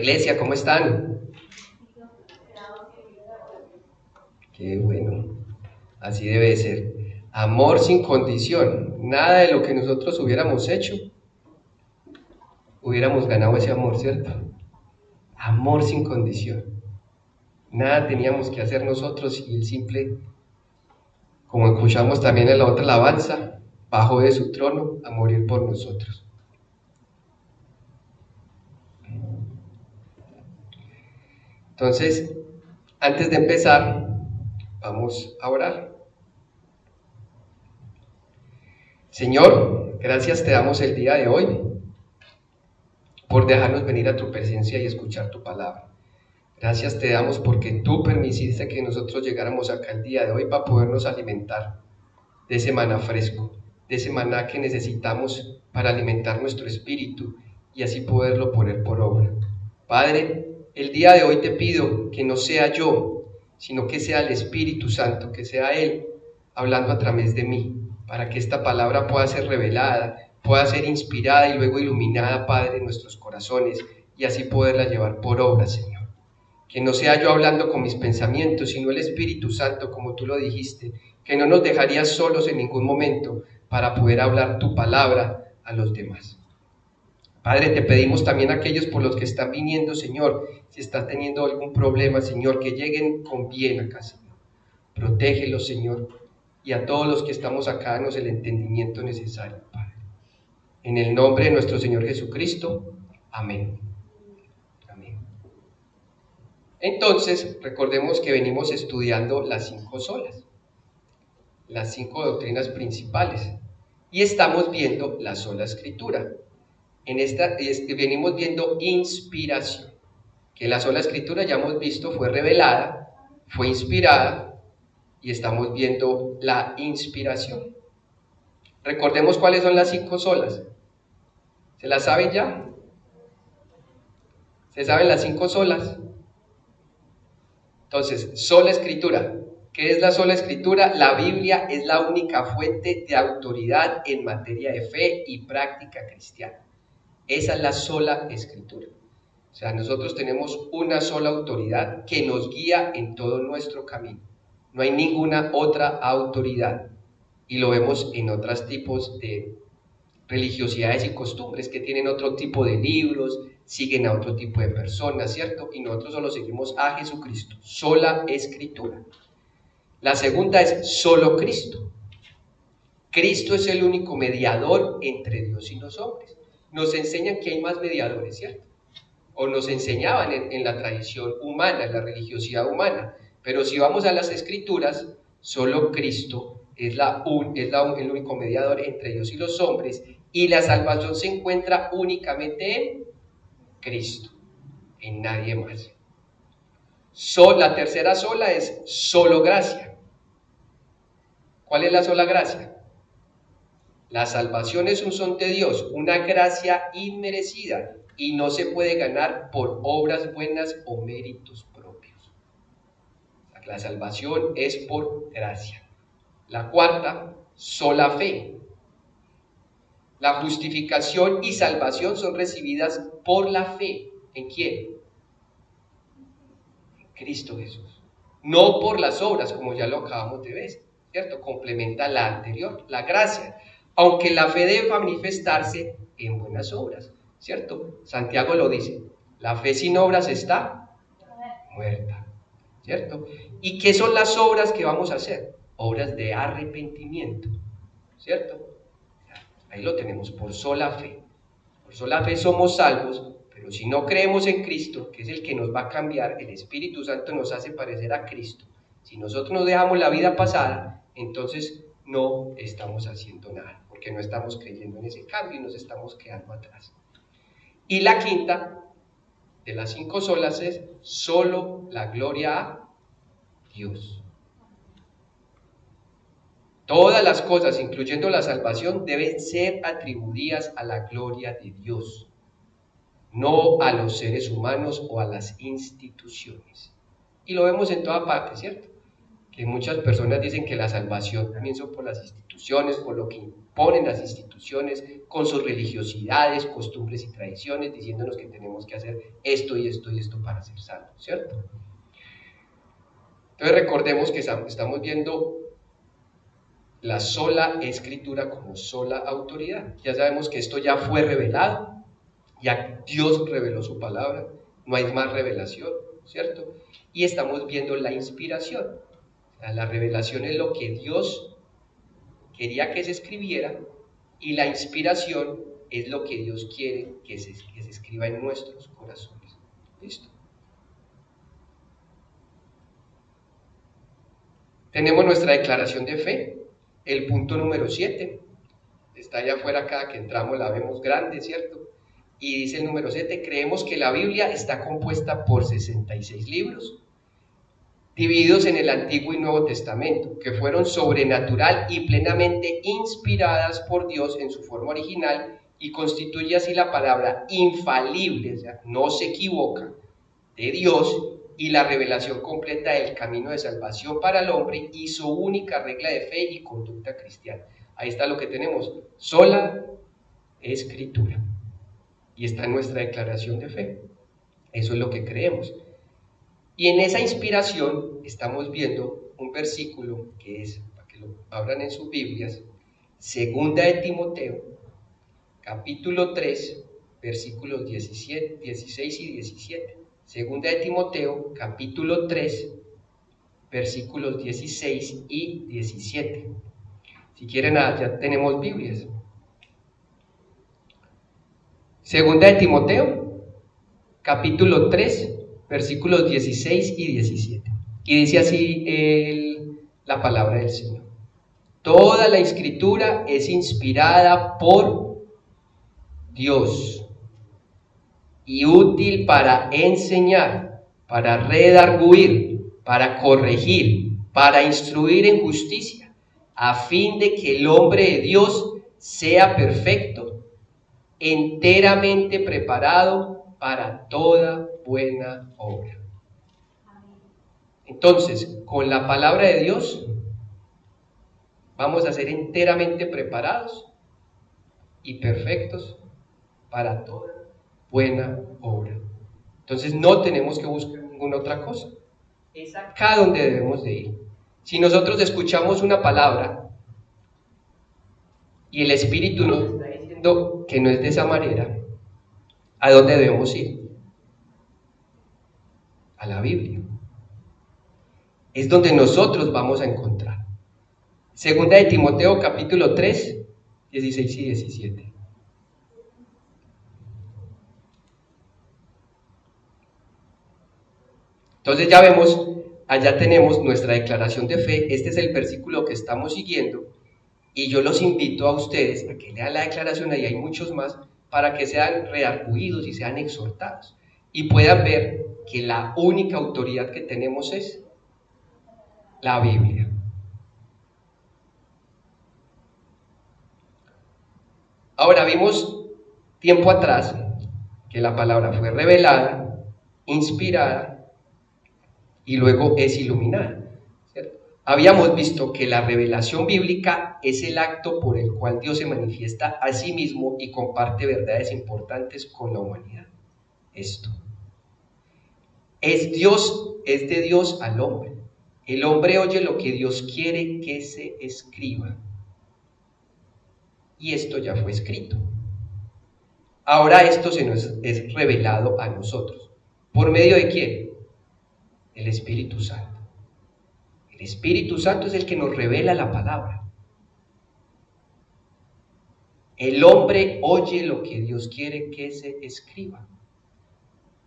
Iglesia, ¿cómo están? Qué bueno, así debe ser. Amor sin condición. Nada de lo que nosotros hubiéramos hecho, hubiéramos ganado ese amor, ¿cierto? Amor sin condición. Nada teníamos que hacer nosotros y el simple, como escuchamos también en la otra alabanza, bajó de su trono a morir por nosotros. Entonces, antes de empezar, vamos a orar. Señor, gracias te damos el día de hoy por dejarnos venir a tu presencia y escuchar tu palabra. Gracias te damos porque tú permitiste que nosotros llegáramos acá el día de hoy para podernos alimentar de ese maná fresco, de ese maná que necesitamos para alimentar nuestro espíritu y así poderlo poner por obra. Padre, el día de hoy te pido que no sea yo, sino que sea el Espíritu Santo, que sea Él hablando a través de mí, para que esta palabra pueda ser revelada, pueda ser inspirada y luego iluminada, Padre, en nuestros corazones y así poderla llevar por obra, Señor. Que no sea yo hablando con mis pensamientos, sino el Espíritu Santo, como tú lo dijiste, que no nos dejarías solos en ningún momento para poder hablar tu palabra a los demás. Padre, te pedimos también a aquellos por los que están viniendo, Señor, si están teniendo algún problema, Señor, que lleguen con bien acá, Señor. Protégelos, Señor, y a todos los que estamos acá, danos el entendimiento necesario, Padre. En el nombre de nuestro Señor Jesucristo, amén. Amén. Entonces, recordemos que venimos estudiando las 5 solas, las 5 doctrinas principales, y estamos viendo la sola escritura. En esta venimos viendo inspiración, que la sola escritura ya hemos visto fue revelada, fue inspirada, y estamos viendo la inspiración. Recordemos cuáles son las 5 solas. ¿Se las saben ya? ¿Se saben las 5 solas? Entonces, sola escritura. ¿Qué es la sola escritura? La Biblia es la única fuente de autoridad en materia de fe y práctica cristiana. Esa es la sola escritura. O sea, nosotros tenemos una sola autoridad que nos guía en todo nuestro camino. No hay ninguna otra autoridad. Y lo vemos en otros tipos de religiosidades y costumbres que tienen otro tipo de libros, siguen a otro tipo de personas, ¿cierto? Y nosotros solo seguimos a Jesucristo, sola escritura. La segunda es solo Cristo. Cristo es el único mediador entre Dios y los hombres. Nos enseñan que hay más mediadores, ¿cierto? O nos enseñaban en la tradición humana, en la religiosidad humana. Pero si vamos a las escrituras, solo Cristo es el único mediador entre Dios y los hombres, y la salvación se encuentra únicamente en Cristo, en nadie más. La tercera sola es solo gracia. ¿Cuál es la sola gracia? La salvación es un don de Dios, una gracia inmerecida, y no se puede ganar por obras buenas o méritos propios. La salvación es por gracia. La cuarta, sola fe. La justificación y salvación son recibidas por la fe. ¿En quién? En Cristo Jesús. No por las obras, como ya lo acabamos de ver, ¿cierto? Complementa la anterior, la gracia. Aunque la fe debe manifestarse en buenas obras, ¿cierto? Santiago lo dice, la fe sin obras está muerta, ¿cierto? ¿Y qué son las obras que vamos a hacer? Obras de arrepentimiento, ¿cierto? Ahí lo tenemos, por sola fe. Por sola fe somos salvos, pero si no creemos en Cristo, que es el que nos va a cambiar, el Espíritu Santo nos hace parecer a Cristo. Si nosotros nos dejamos la vida pasada, entonces no estamos haciendo nada, porque no estamos creyendo en ese cambio y nos estamos quedando atrás. Y la quinta de las 5 solas es solo la gloria a Dios. Todas las cosas, incluyendo la salvación, deben ser atribuidas a la gloria de Dios, no a los seres humanos o a las instituciones. Y lo vemos en toda parte, ¿cierto? que muchas personas dicen que la salvación comienza por las instituciones, por lo que imponen las instituciones, con sus religiosidades, costumbres y tradiciones, diciéndonos que tenemos que hacer esto y esto y esto para ser salvos, ¿cierto? Entonces recordemos que estamos viendo la sola escritura como sola autoridad. Ya sabemos que esto ya fue revelado, ya Dios reveló su palabra, no hay más revelación, ¿cierto? Y estamos viendo la inspiración. O sea, la revelación es lo que Dios quería que se escribiera y la inspiración es lo que Dios quiere que se escriba en nuestros corazones. ¿Listo? Tenemos nuestra declaración de fe, el punto número 7. Está allá afuera, cada que entramos la vemos grande, ¿cierto? Y dice el número 7, creemos que la Biblia está compuesta por 66 libros, divididos en el Antiguo y Nuevo Testamento, que fueron sobrenatural y plenamente inspiradas por Dios en su forma original y constituye así la palabra infalible, o sea, no se equivoca, de Dios y la revelación completa del camino de salvación para el hombre y su única regla de fe y conducta cristiana. Ahí está lo que tenemos, sola escritura. Y está en nuestra declaración de fe. Eso es lo que creemos. Y en esa inspiración estamos viendo un versículo que es, para que lo abran en sus Biblias, segunda de Timoteo, capítulo 3, versículos 17, 16 y 17. Segunda de Timoteo, capítulo 3, versículos 16 y 17. Si quieren, ya tenemos Biblias. Segunda de Timoteo, capítulo 3, versículos 16 y 17. Y dice así la palabra del Señor. Toda la escritura es inspirada por Dios y útil para enseñar, para redarguir, para corregir, para instruir en justicia, a fin de que el hombre de Dios sea perfecto, enteramente preparado para toda buena obra. Entonces, con la palabra de Dios vamos a ser enteramente preparados y perfectos para toda buena obra. Entonces no tenemos que buscar ninguna otra cosa. Es acá donde debemos de ir. Si nosotros escuchamos una palabra y el Espíritu nos está diciendo que no es de esa manera, ¿a dónde debemos ir? A la Biblia. Es donde nosotros vamos a encontrar. Segunda de Timoteo capítulo 3, 16 y 17. Entonces ya vemos, allá tenemos nuestra declaración de fe, este es el versículo que estamos siguiendo y yo los invito a ustedes a que lean la declaración, ahí hay muchos más, para que sean redarguidos y sean exhortados y puedan ver que la única autoridad que tenemos es la Biblia. Ahora vimos tiempo atrás que la palabra fue revelada, inspirada y luego es iluminada, ¿cierto? Habíamos visto que la revelación bíblica es el acto por el cual Dios se manifiesta a sí mismo y comparte verdades importantes con la humanidad. Esto es de Dios al hombre. El hombre oye lo que Dios quiere que se escriba. Y esto ya fue escrito. Ahora esto se nos es revelado a nosotros. ¿Por medio de quién? El Espíritu Santo. El Espíritu Santo es el que nos revela la palabra. El hombre oye lo que Dios quiere que se escriba.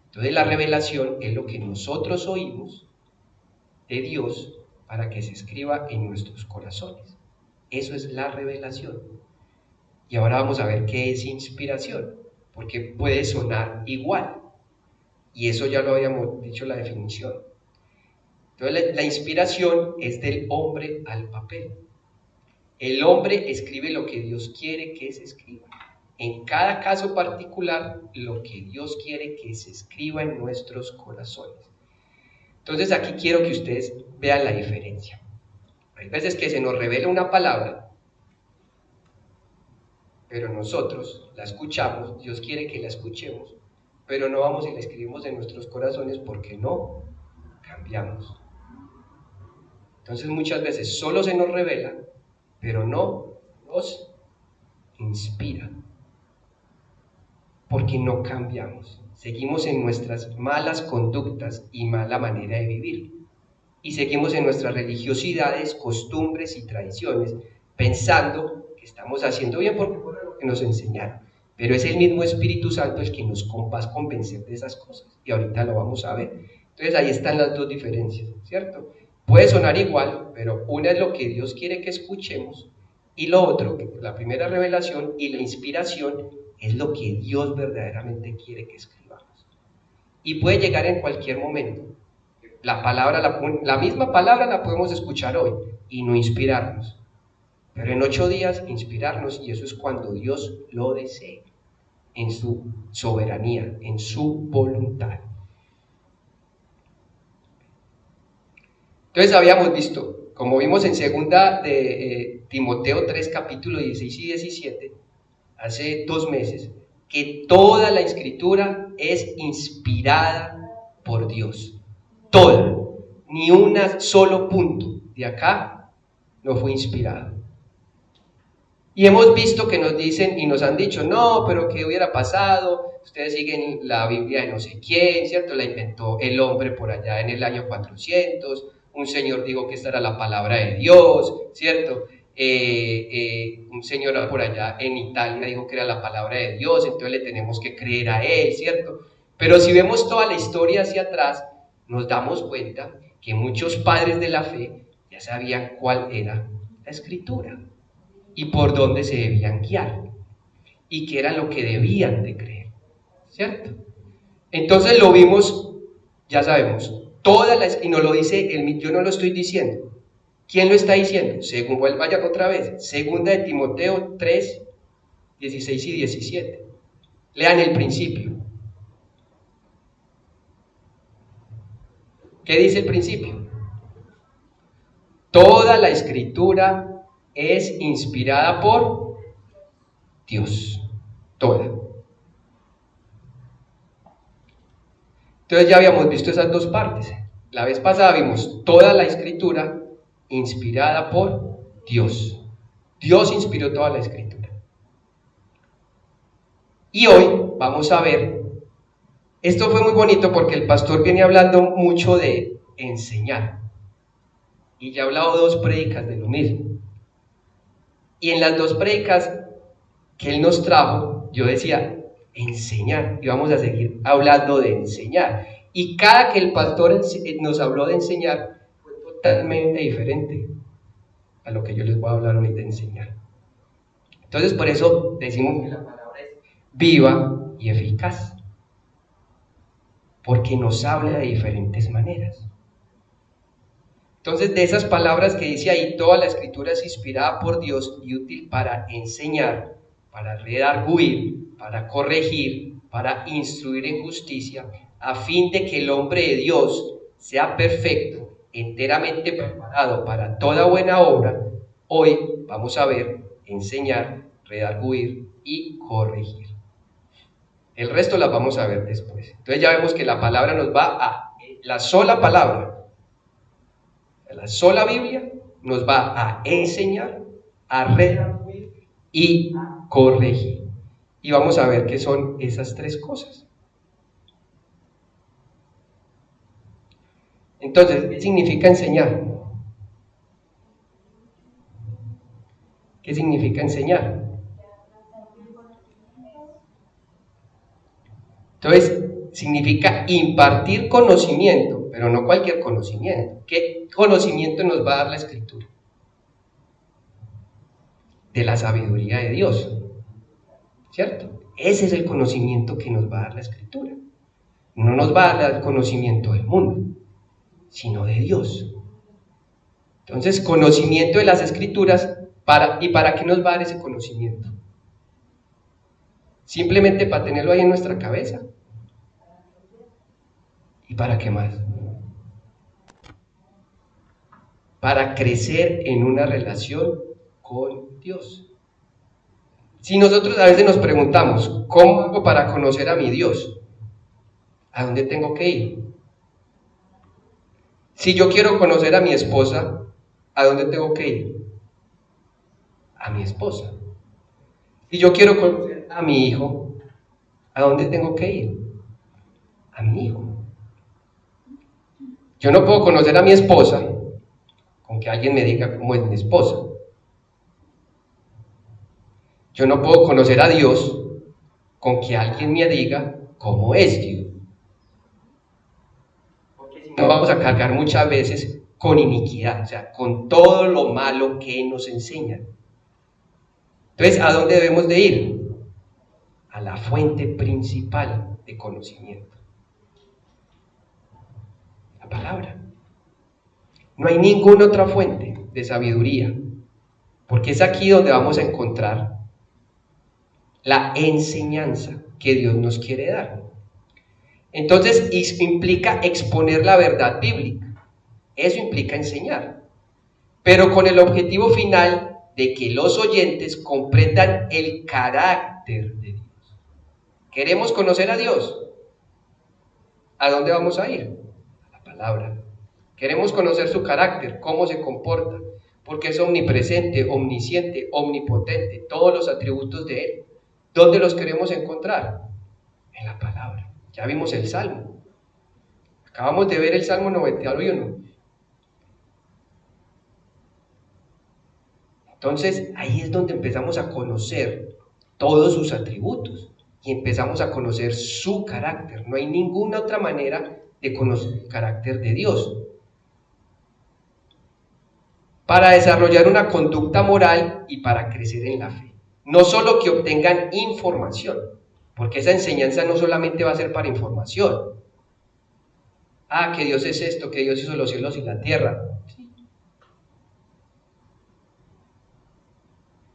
Entonces la revelación es lo que nosotros oímos de Dios para que se escriba en nuestros corazones. Eso es la revelación. Y ahora vamos a ver qué es inspiración, porque puede sonar igual. Y eso ya lo habíamos dicho la definición. Entonces la inspiración es del hombre al papel. El hombre escribe lo que Dios quiere que se escriba. En cada caso particular, lo que Dios quiere que se escriba en nuestros corazones. Entonces aquí quiero que ustedes vean la diferencia. Hay veces que se nos revela una palabra, pero nosotros la escuchamos, Dios quiere que la escuchemos, pero no vamos y la escribimos en nuestros corazones porque no cambiamos. Entonces muchas veces solo se nos revela, pero no nos inspira, porque no cambiamos. Seguimos en nuestras malas conductas y mala manera de vivir. Y seguimos en nuestras religiosidades, costumbres y tradiciones, pensando que estamos haciendo bien porque fue lo que nos enseñaron. Pero es el mismo Espíritu Santo el que nos va a convencer de esas cosas. Y ahorita lo vamos a ver. Entonces ahí están las dos diferencias, ¿cierto? Puede sonar igual, pero una es lo que Dios quiere que escuchemos, y lo otro, la primera revelación y la inspiración, es lo que Dios verdaderamente quiere que escribamos. Y puede llegar en cualquier momento. La misma palabra la podemos escuchar hoy y no inspirarnos, pero en 8 días inspirarnos, y eso es cuando Dios lo desee, en su soberanía, en su voluntad. Entonces habíamos visto, como vimos en segunda de Timoteo 3, capítulo 16 y 17, hace 2 meses, que toda la escritura es inspirada por Dios. Toda. Ni un solo punto de acá no fue inspirado. Y hemos visto que nos dicen y nos han dicho, no, pero ¿qué hubiera pasado? Ustedes siguen la Biblia de no sé quién, ¿cierto? La inventó el hombre por allá en el año 400, un señor dijo que esta era la palabra de Dios, ¿cierto? Un señor por allá en Italia dijo que era la palabra de Dios, entonces le tenemos que creer a él, ¿cierto? Pero si vemos toda la historia hacia atrás, nos damos cuenta que muchos padres de la fe ya sabían cuál era la escritura y por dónde se debían guiar y qué era lo que debían de creer, ¿cierto? Entonces lo vimos, ya sabemos, y nos lo dice, yo no lo estoy diciendo. ¿Quién lo está diciendo? Según, vaya otra vez, segunda de Timoteo 3, 16 y 17. Lean el principio. ¿Qué dice el principio? Toda la escritura es inspirada por Dios. Toda. Entonces ya habíamos visto esas dos partes. La vez pasada vimos toda la escritura inspirada por Dios. Dios inspiró toda la escritura. Y hoy vamos a ver, esto fue muy bonito porque el pastor viene hablando mucho de enseñar. Y ya he hablado 2 prédicas de lo mismo. Y en las 2 prédicas que él nos trajo, yo decía, enseñar. Y vamos a seguir hablando de enseñar. Y cada que el pastor nos habló de enseñar, fue totalmente diferente a lo que yo les voy a hablar hoy de enseñar. Entonces, por eso decimos que la palabra es viva y eficaz, porque nos habla de diferentes maneras. Entonces, de esas palabras que dice ahí, toda la escritura es inspirada por Dios y útil para enseñar, para redarguir, para corregir, para instruir en justicia, a fin de que el hombre de Dios sea perfecto, enteramente preparado para toda buena obra. Hoy vamos a ver enseñar, redarguir y corregir. El resto las vamos a ver después. Entonces ya vemos que la palabra nos va a, la sola palabra, la sola Biblia nos va a enseñar, a redarguir y corregir. Y vamos a ver qué son esas 3 cosas. Entonces, ¿qué significa enseñar? ¿Qué significa enseñar? Entonces, significa impartir conocimiento, pero no cualquier conocimiento. ¿Qué conocimiento nos va a dar la Escritura? De la sabiduría de Dios, ¿cierto? Ese es el conocimiento que nos va a dar la Escritura. No nos va a dar el conocimiento del mundo, sino de Dios. Entonces, conocimiento de las Escrituras, ¿y para qué nos va a dar ese conocimiento? Simplemente para tenerlo ahí en nuestra cabeza. ¿Y para qué más? para crecer en una relación con Dios. Si nosotros a veces nos preguntamos, ¿cómo hago para conocer a mi Dios? ¿A dónde tengo que ir? Si yo quiero conocer a mi esposa, ¿a dónde tengo que ir? A mi esposa. Si yo quiero conocer a mi hijo, ¿a dónde tengo que ir? A mi hijo. Yo no puedo conocer a mi esposa con que alguien me diga cómo es mi esposa. Yo no puedo conocer a Dios con que alguien me diga cómo es Dios. Porque si no, vamos a cargar muchas veces con iniquidad, o sea, con todo lo malo que nos enseñan. Entonces, ¿a dónde debemos de ir? A la fuente principal de conocimiento. La palabra. No hay ninguna otra fuente de sabiduría, porque es aquí donde vamos a encontrar la enseñanza que Dios nos quiere dar. Entonces, implica exponer la verdad bíblica. Eso implica enseñar, pero con el objetivo final de que los oyentes comprendan el carácter de Dios. ¿Queremos conocer a Dios? ¿A dónde vamos a ir? A la palabra. Queremos conocer su carácter, cómo se comporta, porque es omnipresente, omnisciente, omnipotente, todos los atributos de Él. ¿Dónde los queremos encontrar? En la palabra. Ya vimos el Salmo. Acabamos de ver el Salmo 91. Entonces, ahí es donde empezamos a conocer todos sus atributos y empezamos a conocer su carácter. No hay ninguna otra manera de conocer el carácter de Dios. Para desarrollar una conducta moral y para crecer en la fe. No solo que obtengan información, porque esa enseñanza no solamente va a ser para información. Que Dios es esto, que Dios hizo los cielos y la tierra. Sí.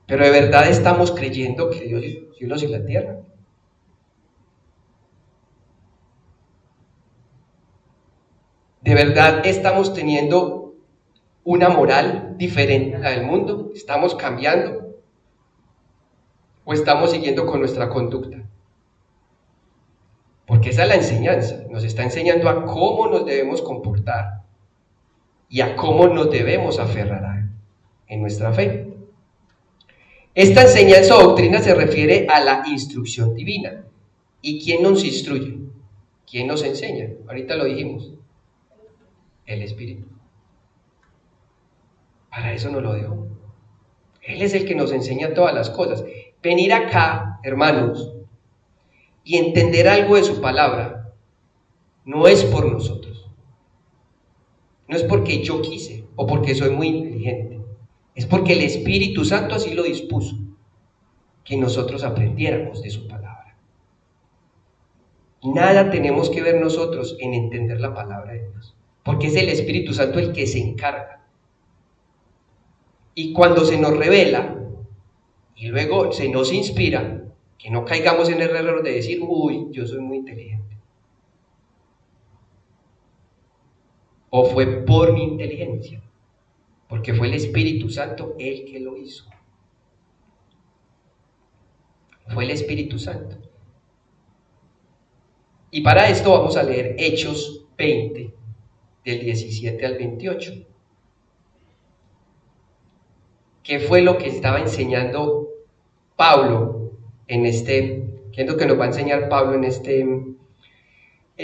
Pero de verdad estamos creyendo que Dios hizo los cielos y la tierra. ¿De verdad estamos teniendo una moral diferente a la del mundo? ¿Estamos cambiando? ¿O estamos siguiendo con nuestra conducta? Porque esa es la enseñanza. Nos está enseñando a cómo nos debemos comportar y a cómo nos debemos aferrar a él en nuestra fe. Esta enseñanza o doctrina se refiere a la instrucción divina. ¿Y quién nos instruye? ¿Quién nos enseña? Ahorita lo dijimos. El Espíritu. Para eso nos lo dejó. Él es el que nos enseña todas las cosas. Venir acá, hermanos, y entender algo de su palabra, no es por nosotros. No es porque yo quise o porque soy muy inteligente. Es porque el Espíritu Santo así lo dispuso, que nosotros aprendiéramos de su palabra. Nada tenemos que ver nosotros en entender la palabra de Dios, porque es el Espíritu Santo el que se encarga. Y cuando se nos revela y luego se nos inspira, que no caigamos en el error de decir, yo soy muy inteligente. O fue por mi inteligencia, porque fue el Espíritu Santo el que lo hizo. Fue el Espíritu Santo. Y para esto vamos a leer Hechos 20, del 17 al 28. ¿Qué fue lo que estaba enseñando Pablo en qué es lo que nos va a enseñar Pablo en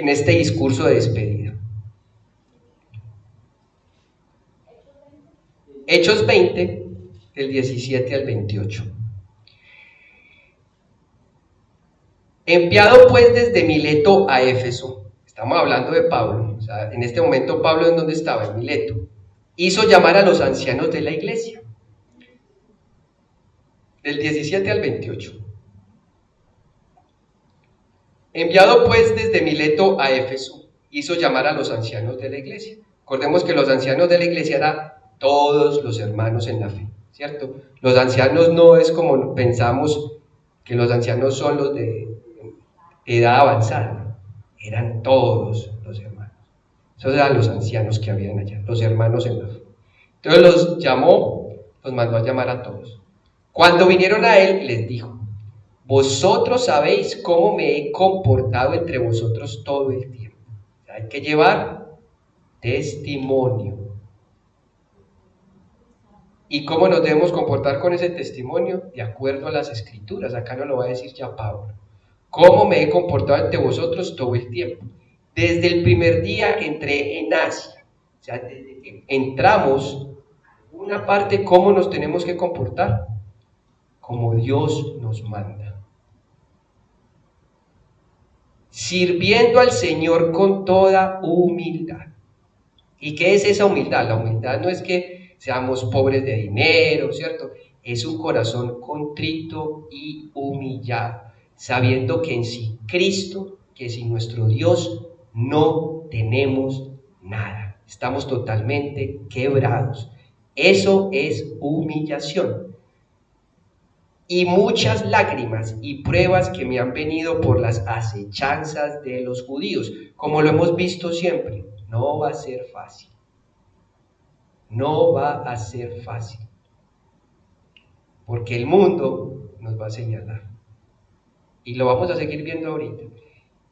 este discurso de despedida? Hechos 20, del 17 al 28. Enviado pues desde Mileto a Éfeso, estamos hablando de Pablo, o sea, en este momento Pablo ¿en dónde estaba? En Mileto. Hizo llamar a los ancianos de la iglesia. Del 17 al 28. Enviado pues desde Mileto a Éfeso, hizo llamar a los ancianos de la iglesia. Recordemos que los ancianos de la iglesia eran todos los hermanos en la fe, ¿cierto? Los ancianos no es como pensamos que los ancianos son los de edad avanzada, eran todos los hermanos. Esos eran los ancianos que habían allá, los hermanos en la fe. Entonces los llamó, los mandó a llamar a todos. Cuando vinieron a él, les dijo: vosotros sabéis cómo me he comportado entre vosotros todo el tiempo. Hay que llevar testimonio. ¿Y cómo nos debemos comportar con ese testimonio? De acuerdo a las Escrituras. Acá no lo va a decir ya Pablo. ¿Cómo me he comportado ante vosotros todo el tiempo? Desde el primer día que entré en Asia. O sea, desde que entramos, una parte, ¿cómo nos tenemos que comportar? Como Dios nos manda. Sirviendo al Señor con toda humildad. ¿Y qué es esa humildad? La humildad no es que seamos pobres de dinero, ¿cierto? Es un corazón contrito y humillado, sabiendo que en sí Cristo, que sin nuestro Dios, no tenemos nada. Estamos totalmente quebrados. Eso es humillación. Y muchas lágrimas y pruebas que me han venido por las acechanzas de los judíos, como lo hemos visto siempre. No va a ser fácil. No va a ser fácil. Porque el mundo nos va a señalar. Y lo vamos a seguir viendo ahorita.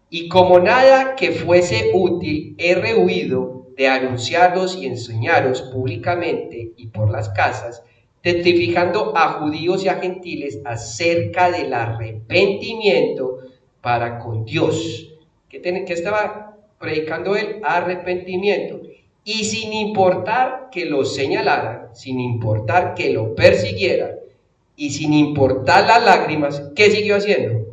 Y como nada que fuese útil, he rehuido de anunciaros y enseñaros públicamente y por las casas, testificando a judíos y a gentiles acerca del arrepentimiento para con Dios. ¿Qué estaba predicando él? Arrepentimiento. Y sin importar que lo señalaran, sin importar que lo persiguieran, y sin importar las lágrimas, ¿qué siguió haciendo?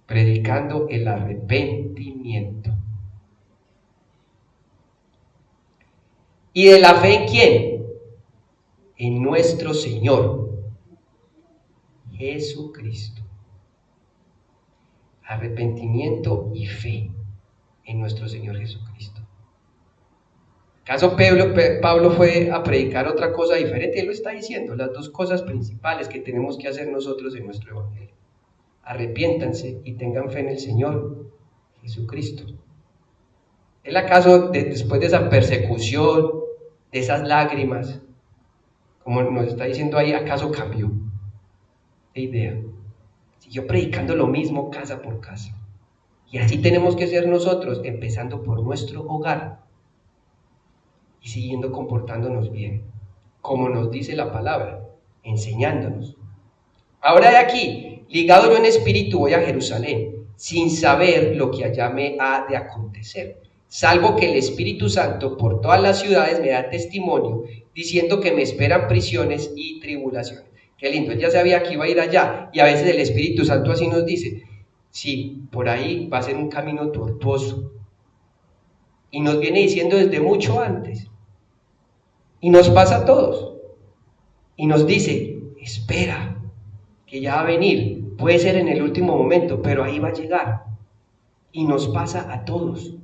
Predicando el arrepentimiento. ¿Y de la fe en quién? En nuestro Señor Jesucristo. Arrepentimiento y fe en nuestro Señor Jesucristo. ¿Acaso Pablo fue a predicar otra cosa diferente? Él lo está diciendo, las dos cosas principales que tenemos que hacer nosotros en nuestro evangelio. Arrepiéntanse y tengan fe en el Señor Jesucristo. ¿Él acaso después de esa persecución, de esas lágrimas, como nos está diciendo ahí, acaso cambió de idea? Siguió predicando lo mismo casa por casa. Y así tenemos que ser nosotros, empezando por nuestro hogar y siguiendo comportándonos bien, como nos dice la palabra, enseñándonos. Ahora de aquí, ligado yo en espíritu, voy a Jerusalén, sin saber lo que allá me ha de acontecer, salvo que el Espíritu Santo por todas las ciudades me da testimonio, diciendo que me esperan prisiones y tribulaciones. Qué lindo, él ya sabía que iba a ir allá, y a veces el Espíritu Santo así nos dice: sí, por ahí va a ser un camino tortuoso, y nos viene diciendo desde mucho antes, y nos pasa a todos, y nos dice: espera, que ya va a venir, puede ser en el último momento, pero ahí va a llegar, y nos pasa a todos.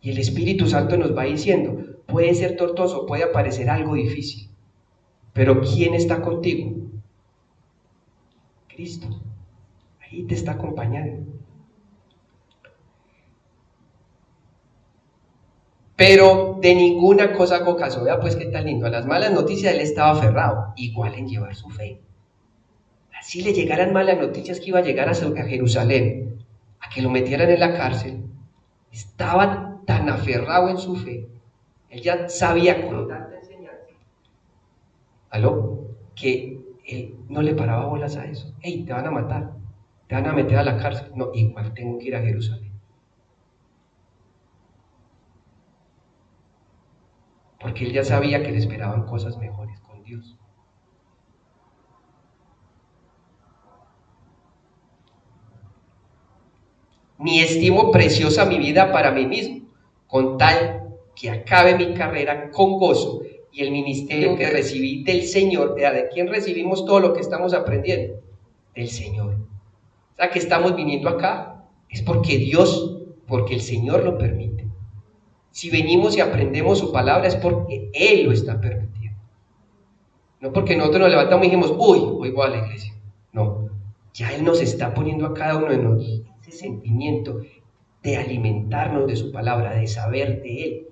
Y el Espíritu Santo nos va diciendo: puede ser tortuoso, puede aparecer algo difícil, pero ¿quién está contigo? Cristo. Ahí te está acompañando. Pero de ninguna cosa hago caso. Vea pues qué tan lindo. A las malas noticias él estaba aferrado, igual en llevar su fe. Así le llegaran malas noticias que iba a llegar a Jerusalén, a que lo metieran en la cárcel, estaba tan aferrado en su fe. Él ya sabía con tanta enseñanza, que él no le paraba bolas a eso. Hey, te van a matar, te van a meter a la cárcel. No, igual tengo que ir a Jerusalén. Porque él ya sabía que le esperaban cosas mejores con Dios. Ni estimo preciosa mi vida para mí mismo, con tal que acabe mi carrera con gozo y el ministerio que recibí del Señor. ¿De quién recibimos todo lo que estamos aprendiendo? Del Señor. O sea, que estamos viniendo acá es porque Dios, porque el Señor lo permite. Si venimos y aprendemos su palabra es porque Él lo está permitiendo. No porque nosotros nos levantamos y dijimos: uy, hoy voy a la iglesia. No, ya Él nos está poniendo a cada uno de nosotros ese sentimiento de alimentarnos de su palabra, de saber de Él.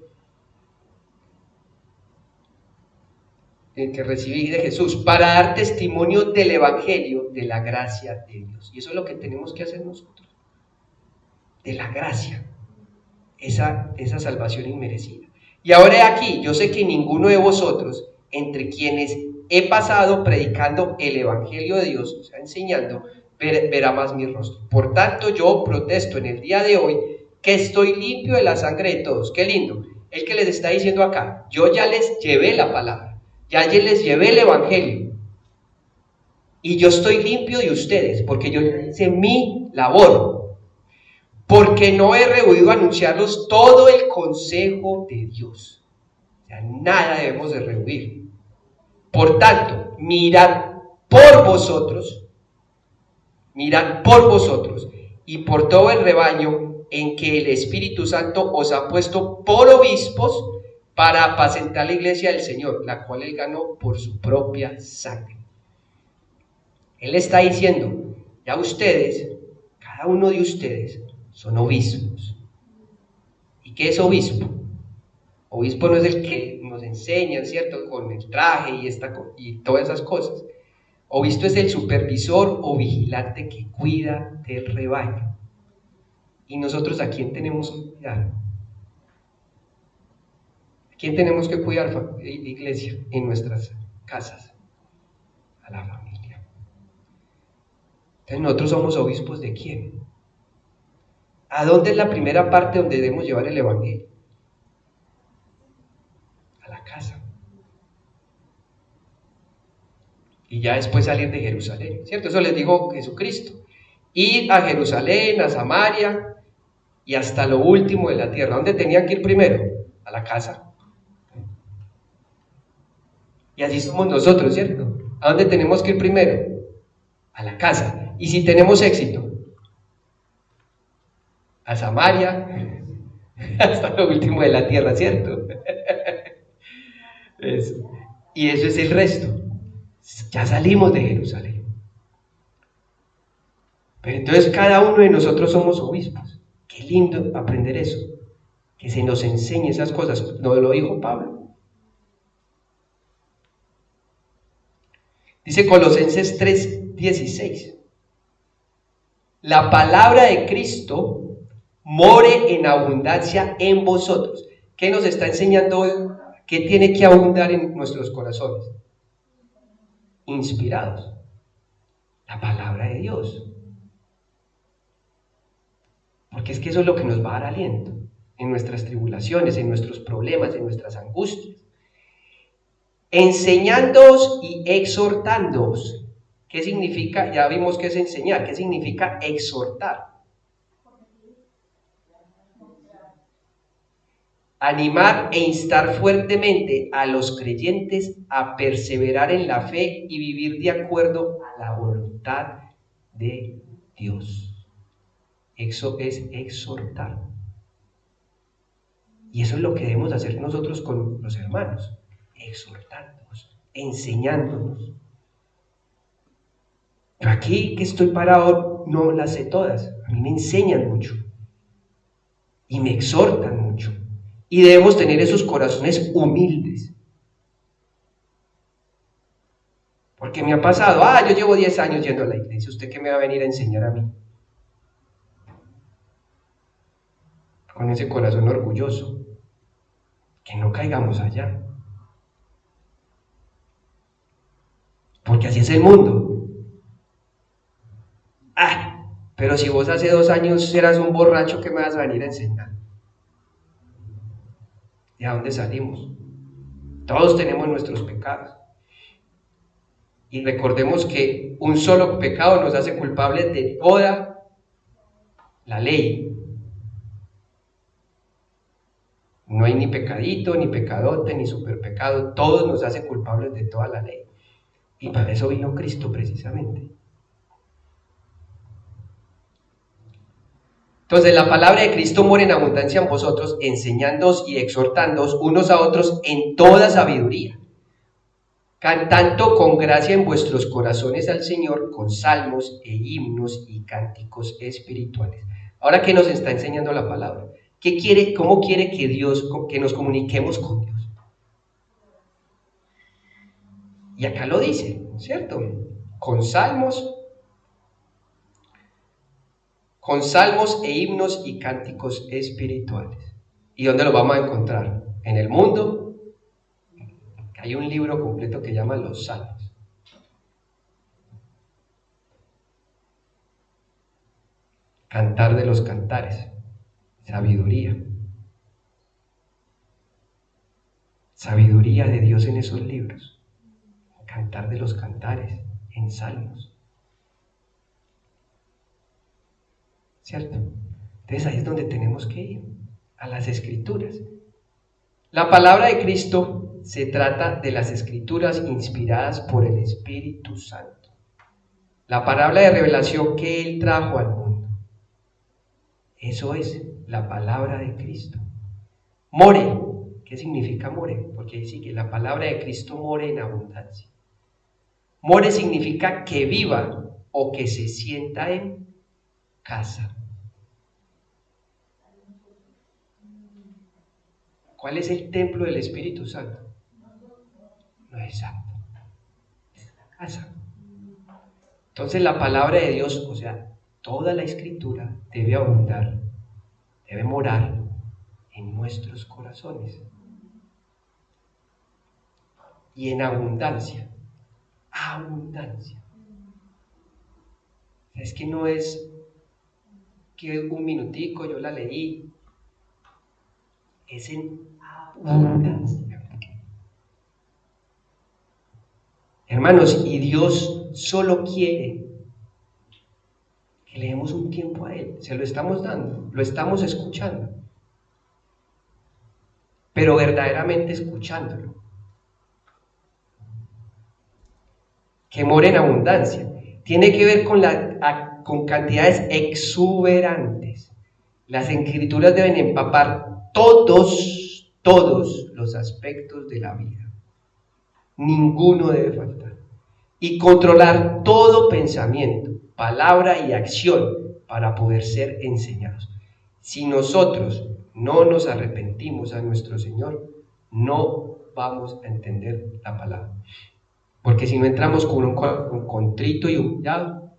que recibí de Jesús, para dar testimonio del Evangelio, de la gracia de Dios. Y eso es lo que tenemos que hacer nosotros, de la gracia, esa salvación inmerecida. Y ahora aquí, yo sé que ninguno de vosotros, entre quienes he pasado predicando el Evangelio de Dios, o sea, enseñando, verá más mi rostro. Por tanto, yo protesto en el día de hoy que estoy limpio de la sangre de todos. Qué lindo. El que les está diciendo acá, yo ya les llevé la palabra, ya les llevé el Evangelio. Y yo estoy limpio de ustedes, porque yo ya hice mi labor. Porque no he rehuido anunciarlos todo el consejo de Dios. O sea, nada debemos de rehuir. Por tanto, mirad por vosotros y por todo el rebaño en que el Espíritu Santo os ha puesto por obispos para apacentar la iglesia del Señor, la cual Él ganó por su propia sangre. Él está diciendo, ya ustedes, cada uno de ustedes, son obispos. ¿Y qué es obispo? Obispo no es el que nos enseña, ¿cierto? Con el traje y todas esas cosas. Obispo es el supervisor o vigilante que cuida del rebaño. ¿Y nosotros a quién tenemos que cuidar? ¿A quién tenemos que cuidar, iglesia? En nuestras casas. A la familia. Entonces, ¿nosotros somos obispos de quién? ¿A dónde es la primera parte donde debemos llevar el Evangelio? A la casa. Y ya después salir de Jerusalén, ¿cierto? Eso les dijo Jesucristo. Ir a Jerusalén, a Samaria y hasta lo último de la tierra. ¿A dónde tenían que ir primero? A la casa. Y así somos nosotros, ¿cierto? ¿A dónde tenemos que ir primero? A la casa. Y si tenemos éxito, a Samaria, hasta lo último de la tierra, ¿cierto? Eso. Y eso es el resto. Ya salimos de Jerusalén. Pero entonces cada uno de nosotros somos obispos. Qué lindo aprender eso. Que se nos enseñe esas cosas. ¿No lo dijo Pablo? Dice Colosenses 3:16. La palabra de Cristo more en abundancia en vosotros. ¿Qué nos está enseñando hoy? ¿Qué tiene que abundar en nuestros corazones? Inspirados. La palabra de Dios. Porque es que eso es lo que nos va a dar aliento en nuestras tribulaciones, en nuestros problemas, en nuestras angustias. Enseñándoos y exhortándoos. ¿Qué significa? Ya vimos qué es enseñar. ¿Qué significa exhortar? Animar e instar fuertemente a los creyentes a perseverar en la fe y vivir de acuerdo a la voluntad de Dios. Eso es exhortar. Y eso es lo que debemos hacer nosotros con los hermanos, exhortándonos, enseñándonos. Yo aquí que estoy parado no las sé todas, a mí me enseñan mucho y me exhortan mucho. Y debemos tener esos corazones humildes. Porque me ha pasado, yo llevo 10 años yendo a la iglesia, ¿usted qué me va a venir a enseñar a mí? Con ese corazón orgulloso, que no caigamos allá. Porque así es el mundo. Pero si vos hace 2 años eras un borracho, ¿qué me vas a venir a enseñar? ¿De dónde salimos? Todos tenemos nuestros pecados. Y recordemos que un solo pecado nos hace culpables de toda la ley. No hay ni pecadito, ni pecadote, ni superpecado. Todos nos hace culpables de toda la ley. Y para eso vino Cristo precisamente. Entonces la palabra de Cristo mora en abundancia en vosotros, enseñándoos y exhortándoos unos a otros en toda sabiduría, cantando con gracia en vuestros corazones al Señor con salmos e himnos y cánticos espirituales. Ahora, ¿qué nos está enseñando la palabra? ¿Qué quiere, cómo quiere que nos comuniquemos con Dios? Y acá lo dice, ¿cierto? Con salmos, con salmos e himnos y cánticos espirituales. ¿Y dónde lo vamos a encontrar? En el mundo. Hay un libro completo que llama Los Salmos. Cantar de los cantares, sabiduría. Sabiduría de Dios en esos libros. Cantar de los cantares, en salmos. ¿Cierto? Entonces ahí es donde tenemos que ir, a las escrituras. La palabra de Cristo se trata de las escrituras inspiradas por el Espíritu Santo. La palabra de revelación que Él trajo al mundo. Eso es la palabra de Cristo. More. ¿Qué significa more? Porque dice que la palabra de Cristo more en abundancia. More significa que viva o que se sienta en casa. ¿Cuál es el templo del Espíritu Santo? No es exacto. Es la casa. Entonces la palabra de Dios, o sea, toda la escritura debe abundar, debe morar en nuestros corazones. Y en abundancia. Abundancia. Es que no es que un minutico yo la leí. Es en abundancia. Hermanos, y Dios solo quiere que le demos un tiempo a Él. Se lo estamos dando, lo estamos escuchando. Pero verdaderamente escuchándolo. Que mora en abundancia. Tiene que ver con cantidades exuberantes. Las escrituras deben empapar todos los aspectos de la vida. Ninguno debe faltar. Y controlar todo pensamiento, palabra y acción para poder ser enseñados. Si nosotros no nos arrepentimos a nuestro Señor, no vamos a entender la palabra. Porque si no entramos con un corazón contrito y humillado,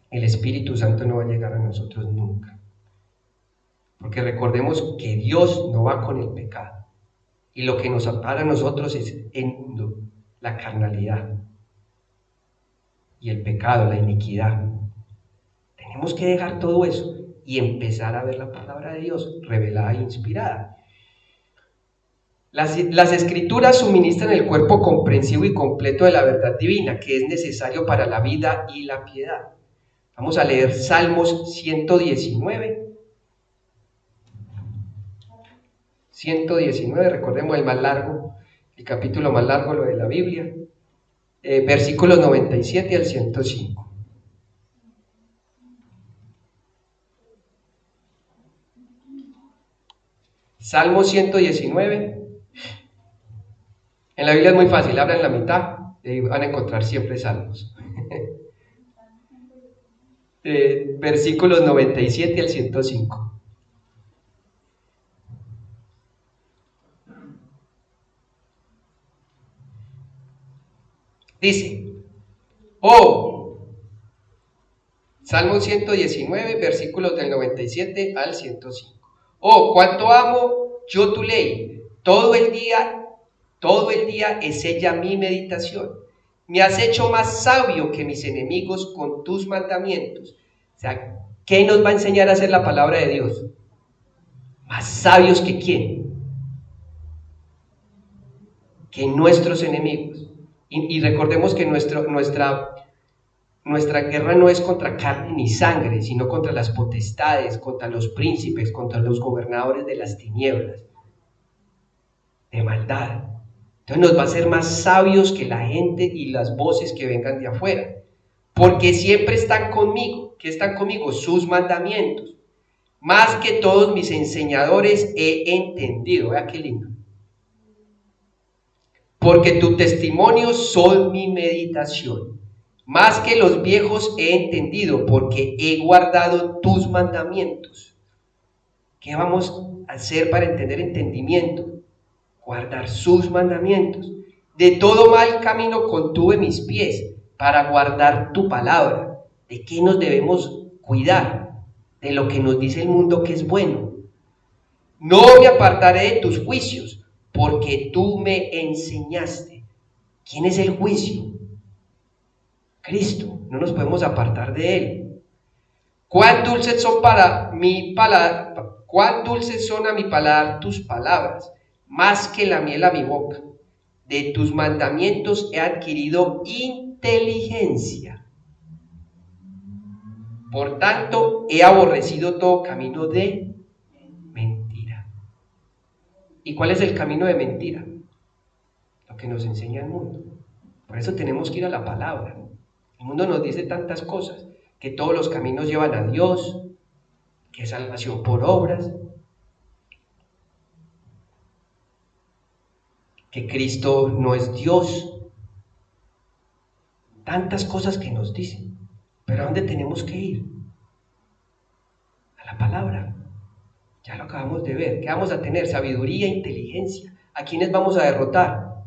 el Espíritu Santo no va a llegar a nosotros nunca. Porque recordemos que Dios no va con el pecado. Y lo que nos ampara a nosotros es el mundo, la carnalidad y el pecado, la iniquidad. Tenemos que dejar todo eso y empezar a ver la palabra de Dios revelada e inspirada. Las escrituras suministran el cuerpo comprensivo y completo de la verdad divina, que es necesario para la vida y la piedad. Vamos a leer Salmos 119. 119, recordemos el más largo, el capítulo más largo, lo de la Biblia, versículos 97 al 105. Salmo 119. En la Biblia es muy fácil, abran la mitad y van a encontrar siempre salmos. Versículos 97 al 105. Dice, Salmo 119, versículos del 97 al 105. Cuánto amo yo tu ley, todo el día es ella mi meditación. Me has hecho más sabio que mis enemigos con tus mandamientos. O sea, ¿qué nos va a enseñar a hacer la palabra de Dios? Más sabios que quién? Que nuestros enemigos. Y recordemos que nuestra guerra no es contra carne ni sangre, sino contra las potestades, contra los príncipes, contra los gobernadores de las tinieblas, de maldad. Entonces nos va a hacer más sabios que la gente y las voces que vengan de afuera, porque siempre están conmigo. ¿Qué están conmigo? Sus mandamientos. Más que todos mis enseñadores he entendido. Vea qué lindo. Porque tus testimonios son mi meditación. Más que los viejos he entendido, porque he guardado tus mandamientos. ¿Qué vamos a hacer para entender entendimiento? Guardar sus mandamientos. De todo mal camino contuve mis pies para guardar tu palabra. ¿De qué nos debemos cuidar? De lo que nos dice el mundo que es bueno. No me apartaré de tus juicios, porque tú me enseñaste. ¿Quién es el juicio? Cristo. No nos podemos apartar de él. Cuán dulces son a mi paladar tus palabras, más que la miel a mi boca. De tus mandamientos he adquirido inteligencia. Por tanto, he aborrecido todo camino de mentira. ¿Y cuál es el camino de mentira? Lo que nos enseña el mundo. Por eso tenemos que ir a la palabra. El mundo nos dice tantas cosas, que todos los caminos llevan a Dios, que es salvación por obras, que Cristo no es Dios. Tantas cosas que nos dicen. Pero ¿a dónde tenemos que ir? A la palabra. Ya lo acabamos de ver. ¿Qué vamos a tener? Sabiduría, inteligencia. ¿A quiénes vamos a derrotar?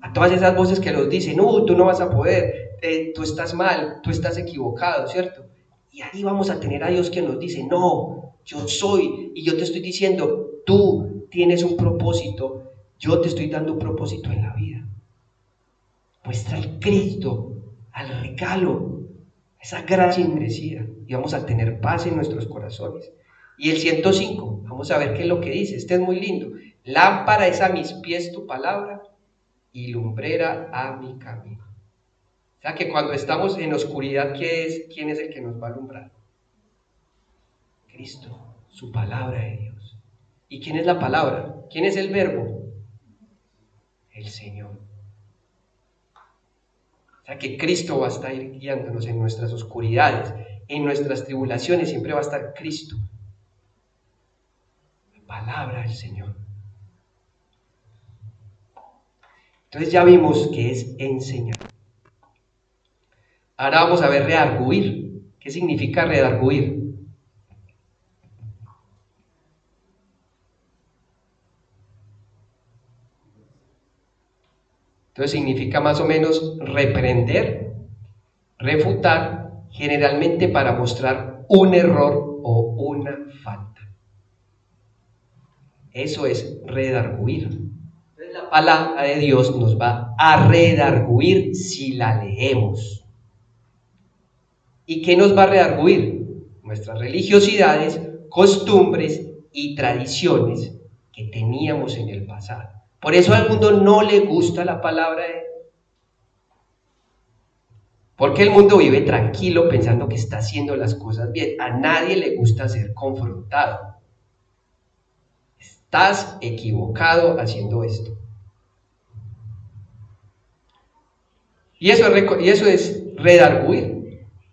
A todas esas voces que nos dicen, tú no vas a poder, tú estás mal, tú estás equivocado, ¿cierto? Y ahí vamos a tener a Dios que nos dice, no, yo soy, y yo te estoy diciendo, tú tienes un propósito, yo te estoy dando un propósito en la vida. Muestra al Cristo, al regalo, esa gracia inmerecida, y vamos a tener paz en nuestros corazones. Y el 105, vamos a ver qué es lo que dice, este es muy lindo. Lámpara es a mis pies tu palabra y lumbrera a mi camino. O sea que cuando estamos en oscuridad, ¿quién es el que nos va a alumbrar? Cristo, su palabra de Dios. ¿Y quién es la palabra? ¿Quién es el verbo? El Señor. O sea que Cristo va a estar guiándonos en nuestras oscuridades, en nuestras tribulaciones, siempre va a estar Cristo. La palabra del Señor. Entonces ya vimos que es enseñar. Ahora vamos a ver redarguir. ¿Qué significa redarguir? Entonces significa más o menos reprender, refutar, generalmente para mostrar un error o una falta. Eso es redarguir. Entonces la palabra de Dios nos va a redarguir si la leemos. ¿Y qué nos va a redarguir? Nuestras religiosidades, costumbres y tradiciones que teníamos en el pasado. Por eso al mundo no le gusta la palabra de Dios. Porque el mundo vive tranquilo pensando que está haciendo las cosas bien. A nadie le gusta ser confrontado. Estás equivocado haciendo esto. Y eso es redarguir.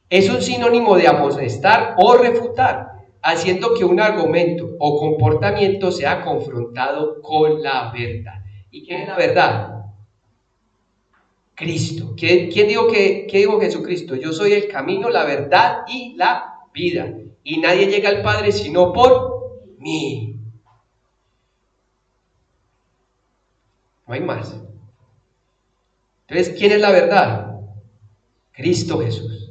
Es un sinónimo de amonestar o refutar, haciendo que un argumento o comportamiento sea confrontado con la verdad. ¿Y qué es la verdad? Cristo. ¿Qué dijo Jesucristo? Yo soy el camino, la verdad y la vida. Y nadie llega al Padre sino por mí. No hay más. Entonces, ¿quién es la verdad? Cristo Jesús.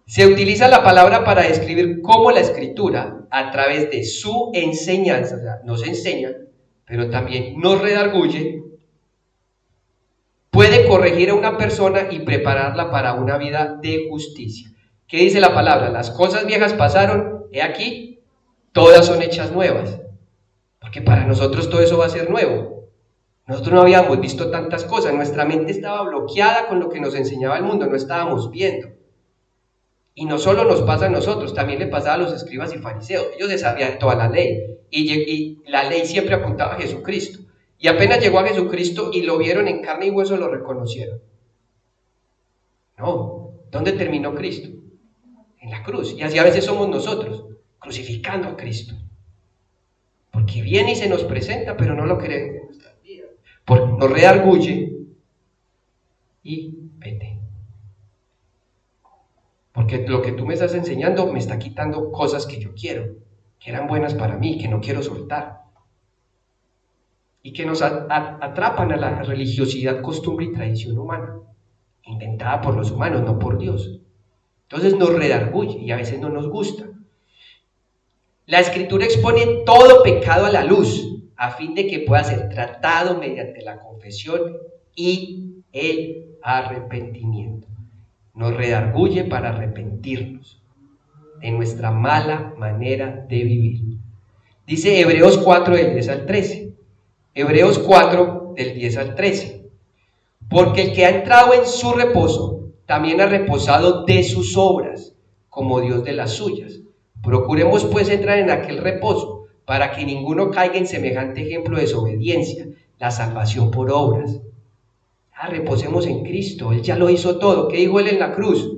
Se utiliza la palabra para describir cómo la Escritura, a través de su enseñanza, o sea, nos enseña, pero también nos redarguye, puede corregir a una persona y prepararla para una vida de justicia. ¿Qué dice la palabra? Las cosas viejas pasaron, he aquí, todas son hechas nuevas. Porque para nosotros todo eso va a ser nuevo. Nosotros no habíamos visto tantas cosas, nuestra mente estaba bloqueada con lo que nos enseñaba el mundo, no estábamos viendo. Y no solo nos pasa a nosotros, también le pasaba a los escribas y fariseos. Ellos se sabían toda la ley y la ley siempre apuntaba a Jesucristo. Y apenas llegó a Jesucristo y lo vieron en carne y hueso, lo reconocieron. No, ¿dónde terminó Cristo? En la cruz. Y así a veces somos nosotros, crucificando a Cristo. Porque viene y se nos presenta, pero no lo queremos en nuestras vidas. Porque nos redarguye y vete. Porque lo que tú me estás enseñando me está quitando cosas que yo quiero, que eran buenas para mí, que no quiero soltar. y que nos atrapan a la religiosidad, costumbre y tradición humana, inventada por los humanos, no por Dios. Entonces nos redarguye y a veces no nos gusta. La Escritura expone todo pecado a la luz, a fin de que pueda ser tratado mediante la confesión y el arrepentimiento. Nos redarguye para arrepentirnos de nuestra mala manera de vivir. Dice Hebreos 4 del 10 al 13. Hebreos 4 del 10 al 13. Porque el que ha entrado en su reposo, también ha reposado de sus obras, como Dios de las suyas. Procuremos pues entrar en aquel reposo, para que ninguno caiga en semejante ejemplo de desobediencia, la salvación por obras. Reposemos en Cristo, Él ya lo hizo todo. ¿Qué dijo Él en la cruz?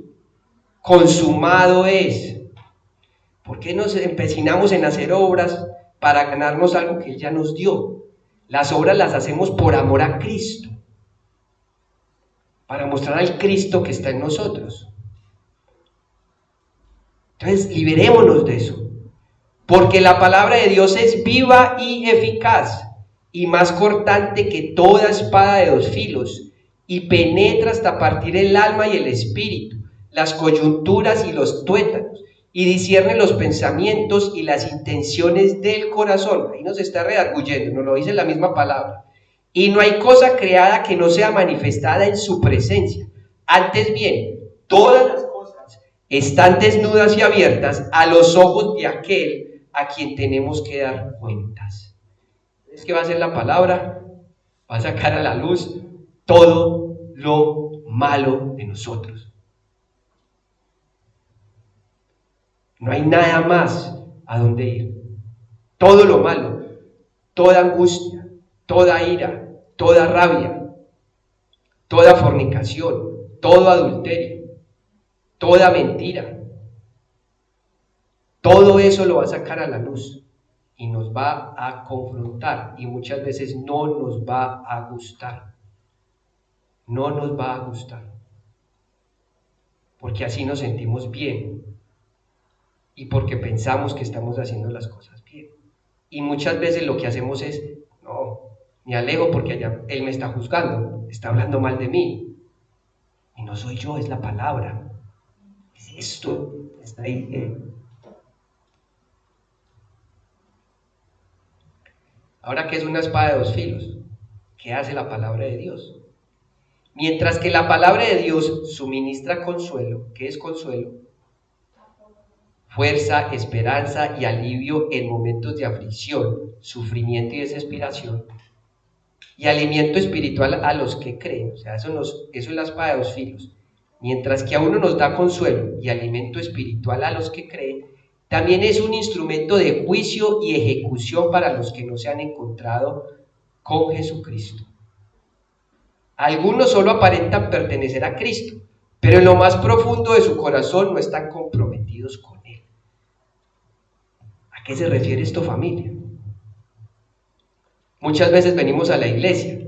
Consumado es. ¿Por qué nos empecinamos en hacer obras para ganarnos algo que Él ya nos dio? Las obras las hacemos por amor a Cristo, para mostrar al Cristo que está en nosotros. Entonces, liberémonos de eso, porque la palabra de Dios es viva y eficaz, y más cortante que toda espada de dos filos, y penetra hasta partir el alma y el espíritu, las coyunturas y los tuétanos, y discierne los pensamientos y las intenciones del corazón. Ahí nos está redarguyendo, nos lo dice la misma palabra. Y no hay cosa creada que no sea manifestada en su presencia. Antes bien, todas las cosas están desnudas y abiertas a los ojos de aquel a quien tenemos que dar cuentas. Es que va a ser la palabra, va a sacar a la luz todo lo malo de nosotros. No hay nada más a dónde ir. Todo lo malo, toda angustia, toda ira, toda rabia, toda fornicación, todo adulterio, toda mentira, todo eso lo va a sacar a la luz y nos va a confrontar, y muchas veces no nos va a gustar. No nos va a gustar, porque así nos sentimos bien y porque pensamos que estamos haciendo las cosas bien. Y muchas veces lo que hacemos es, no, me alejo porque allá él me está juzgando, está hablando mal de mí. Y no soy yo, es la palabra. Es esto, está ahí. Ahora, ¿qué es una espada de dos filos? ¿Qué hace la palabra de Dios? Mientras que la palabra de Dios suministra consuelo, ¿qué es consuelo? Fuerza, esperanza y alivio en momentos de aflicción, sufrimiento y desesperación, y alimento espiritual a los que creen. O sea, eso es la espada de dos filos. Mientras que a uno nos da consuelo y alimento espiritual a los que creen, también es un instrumento de juicio y ejecución para los que no se han encontrado con Jesucristo. Algunos solo aparentan pertenecer a Cristo, pero en lo más profundo de su corazón no están comprometidos con Él. ¿A qué se refiere esto, familia? Muchas veces venimos a la iglesia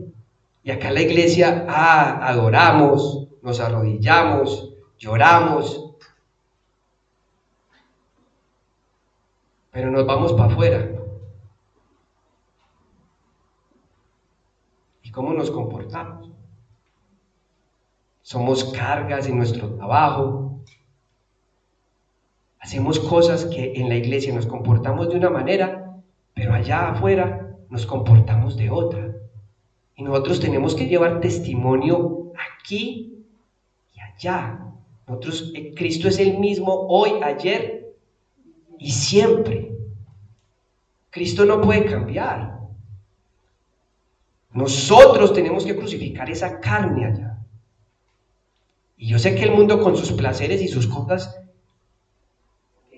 y acá en la iglesia adoramos, nos arrodillamos, lloramos, pero nos vamos para afuera. ¿Y cómo nos comportamos? Somos cargas en nuestro trabajo, hacemos cosas que en la iglesia nos comportamos de una manera, pero allá afuera nos comportamos de otra. Y nosotros tenemos que llevar testimonio aquí y allá. Cristo es el mismo hoy, ayer y siempre. Cristo no puede cambiar. Nosotros tenemos que crucificar esa carne allá. Y yo sé que el mundo con sus placeres y sus cosas,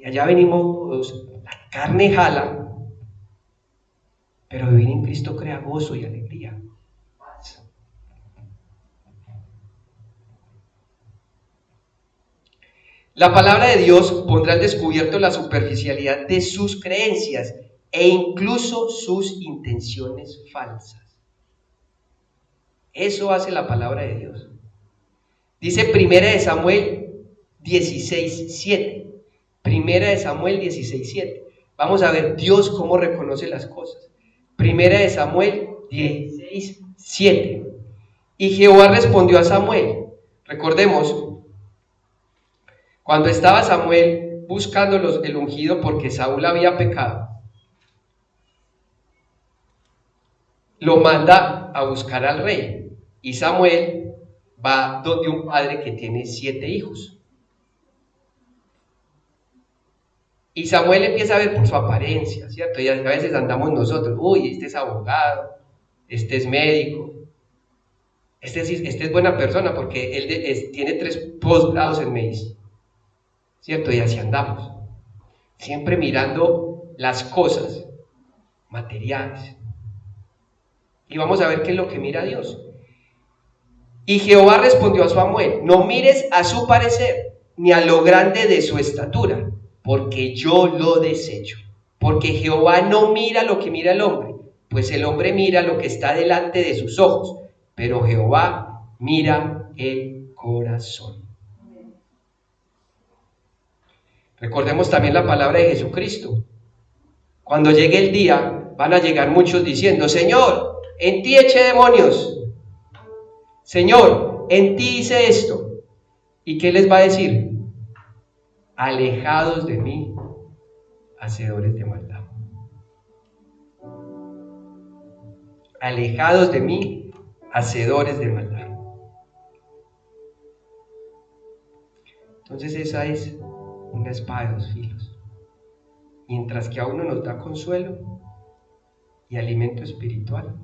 allá venimos, la carne jala, pero vivir en Cristo crea gozo y alegría. La palabra de Dios pondrá al descubierto la superficialidad de sus creencias e incluso sus intenciones falsas. Eso hace la palabra de Dios. Dice 1 Samuel 16:7. 1 Samuel 16:7. Vamos a ver Dios cómo reconoce las cosas. 1 Samuel 16:7. Y Jehová respondió a Samuel. Recordemos, cuando estaba Samuel buscando el ungido porque Saúl había pecado, lo manda a buscar al rey. Y Samuel va donde un padre que tiene 7 hijos. Y Samuel empieza a ver por su apariencia, ¿cierto? Y a veces andamos nosotros, uy, este es abogado, este es médico, este es buena persona porque él tiene 3 posgrados en medicina, ¿cierto? Y así andamos, siempre mirando las cosas materiales. Y vamos a ver qué es lo que mira Dios. Y Jehová respondió a Samuel: no mires a su parecer, ni a lo grande de su estatura, porque yo lo desecho. Porque Jehová no mira lo que mira el hombre, pues el hombre mira lo que está delante de sus ojos, pero Jehová mira el corazón. Recordemos también la palabra de Jesucristo. Cuando llegue el día, van a llegar muchos diciendo: Señor, en ti eché demonios. Señor, en ti hice esto. ¿Y qué les va a decir? Alejados de mí, hacedores de maldad. Alejados de mí, hacedores de maldad. Entonces esa es una espada de 2 filos. Mientras que a uno nos da consuelo y alimento espiritual,